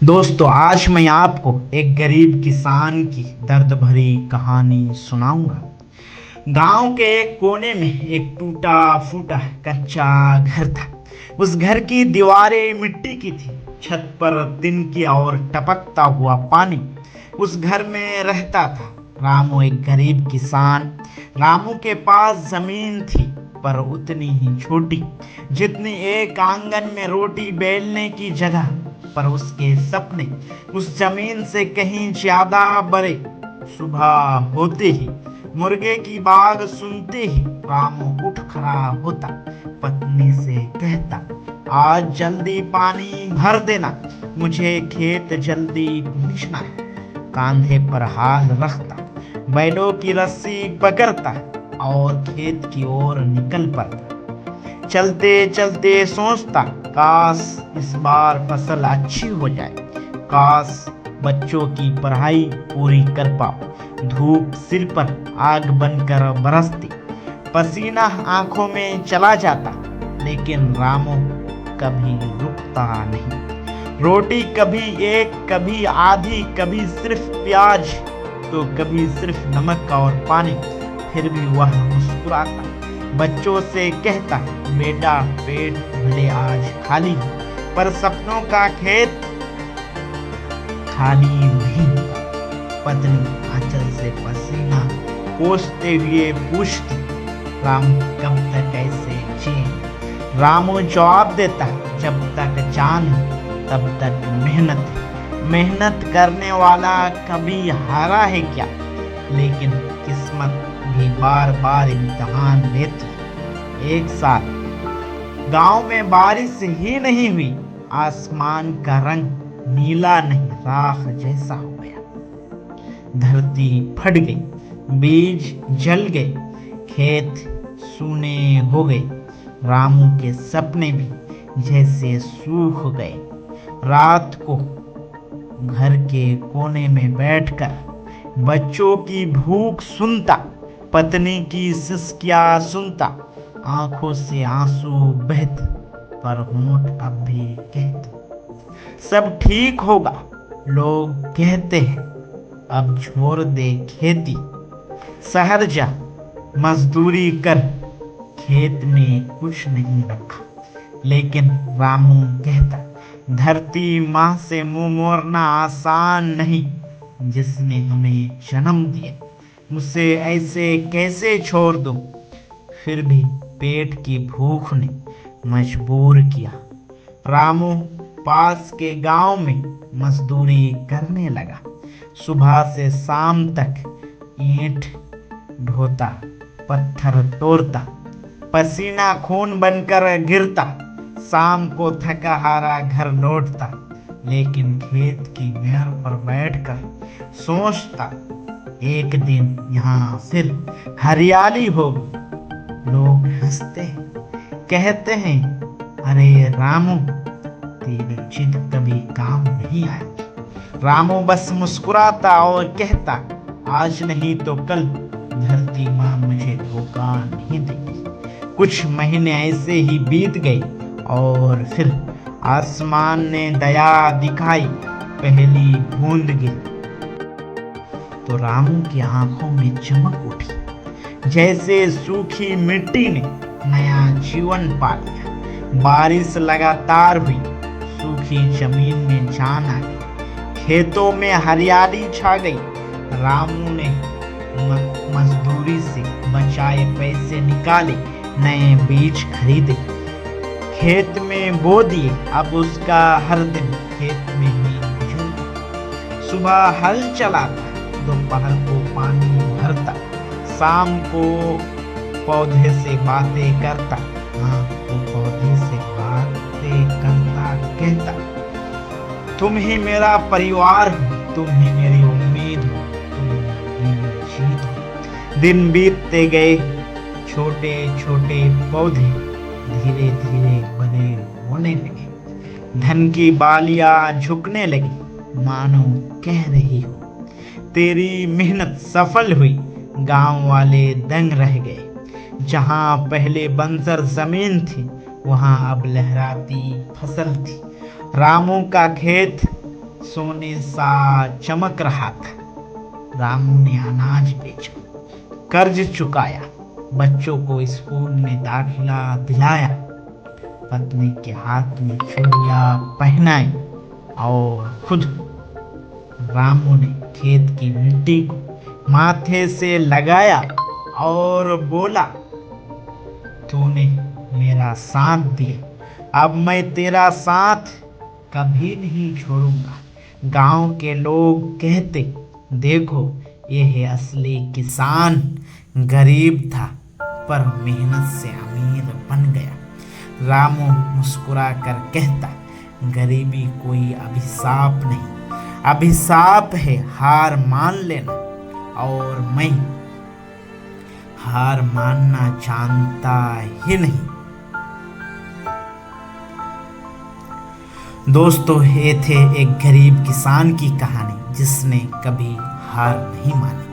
दोस्तों, आज मैं आपको एक गरीब किसान की दर्द भरी कहानी सुनाऊंगा। गांव के एक कोने में एक टूटा फूटा कच्चा घर था। उस घर की दीवारें मिट्टी की थी। छत पर दिन की और टपकता हुआ पानी। उस घर में रहता था रामू, एक गरीब किसान। रामू के पास जमीन थी, पर उतनी ही छोटी जितनी एक आंगन में रोटी बेलने की जगह। पर उसके सपने उस जमीन से कहीं ज्यादा बड़े। सुबह होते ही मुर्गे की बाग सुनते ही रामू उठ खड़ा होता। पत्नी से कहता, आज जल्दी पानी भर देना, मुझे खेत जल्दी पहुंचना है। कांधे पर हाथ रखता, बैलों की रस्सी पकड़ता और खेत की ओर निकल पड़ता। चलते चलते सोचता, काश इस बार फसल अच्छी हो जाए, काश बच्चों की पढ़ाई पूरी कर पाओ। धूप सिर पर आग बनकर बरसती, पसीना आंखों में चला जाता, लेकिन रामू कभी रुकता नहीं। रोटी कभी एक, कभी आधी, कभी सिर्फ प्याज, तो कभी सिर्फ नमक और पानी। फिर भी वह मुस्कुराता, बच्चों से कहता, बेटा पेट भले आज खाली है, पर सपनों का खेत खाली नहीं। पत्नी आंचल से पसीना पोंछते हुए पूछती, रामू कब तक ऐसे जिए? रामू जवाब देता, जब तक जान तब तक मेहनत। मेहनत करने वाला कभी हारा है क्या? लेकिन किस्मत भी बार बार इम्तिहान लेती है। एक साल गांव में बारिश ही नहीं हुई। आसमान का रंग नीला नहीं, राख जैसा हो गया। धरती फट गई, बीज जल गए, खेत सूने हो गए। रामू के सपने भी जैसे सूख गए। रात को घर के कोने में बैठकर बच्चों की भूख सुनता, पत्नी की सिसकियां सुनता। आंखों से आंसू बहते, पर होंठ अब भी कहते, सब ठीक होगा। लोग कहते हैं, अब छोड़ दे खेती, शहर जा मजदूरी कर, खेत में कुछ नहीं रखा। लेकिन रामू कहता, धरती माँ से मुंह मोड़ना आसान नहीं। जिसने हमें जन्म दिया, उसे ऐसे कैसे छोड़ दूं? फिर भी पेट की भूख ने मजबूर किया। रामू पास के गांव में मजदूरी करने लगा। सुबह से शाम तक ईंट ढोता, पत्थर तोड़ता, पसीना खून बनकर गिरता। शाम को थका हारा घर लौटता, लेकिन खेत की मेहर पर बैठकर सोचता, एक दिन यहाँ फिर हरियाली होगी। लोग हंसते हैं, कहते हैं, अरे रामू, तेरी जिद कभी काम नहीं आई। रामू बस मुस्कुराता और कहता, आज नहीं तो कल धरती माँ मुझे धोखा नहीं देगी। कुछ महीने ऐसे ही बीत गए और फिर आसमान ने दया दिखाई। पहली बूंद गिरी तो रामू की आंखों में चमक उठी, जैसे सूखी मिट्टी ने नया जीवन पा लिया। बारिश लगातार हुई, सूखी जमीन में जान आ गई, खेतों में हरियाली छा गई। रामू ने मजदूरी से बचाए पैसे निकाले, नए बीज खरीदे, खेत में बो दिए। अब उसका हर दिन खेत में ही मौजूद। सुबह हल चलाता, दोपहर को पानी भरता, शाम को पौधे से बातें करता, रात को पौधे से बातें करता, कहता, तुम ही मेरा परिवार हो, तुम ही मेरी उम्मीद हो, तुम ही मेरी जीत हो। दिन बीतते गए, छोटे छोटे पौधे धीरे धीरे बड़े होने लगे। धन की बालियां झुकने लगी, मानो कह रही हो, तेरी मेहनत सफल हुई। गांव वाले दंग रह गए। जहां पहले बंजर जमीन थी, वहां अब लहराती फसल थी। रामू का खेत सोने सा चमक रहा था। रामू ने अनाज बेचा, कर्ज चुकाया, बच्चों को स्कूल में दाखिला दिलाया, पत्नी के हाथ में चूड़ियां पहनाई और खुद रामू ने खेत की मिट्टी को माथे से लगाया और बोला, तूने मेरा साथ दिया, अब मैं तेरा साथ कभी नहीं छोड़ूंगा। गांव के लोग कहते, देखो ये है असली किसान, गरीब था पर मेहनत से अमीर बन गया। रामू मुस्कुरा कर कहता, गरीबी कोई अभिशाप नहीं, अभिशाप है हार मान लेना, और मैं हार मानना जानता ही नहीं। दोस्तों, ये थे एक गरीब किसान की कहानी जिसने कभी हार नहीं मानी।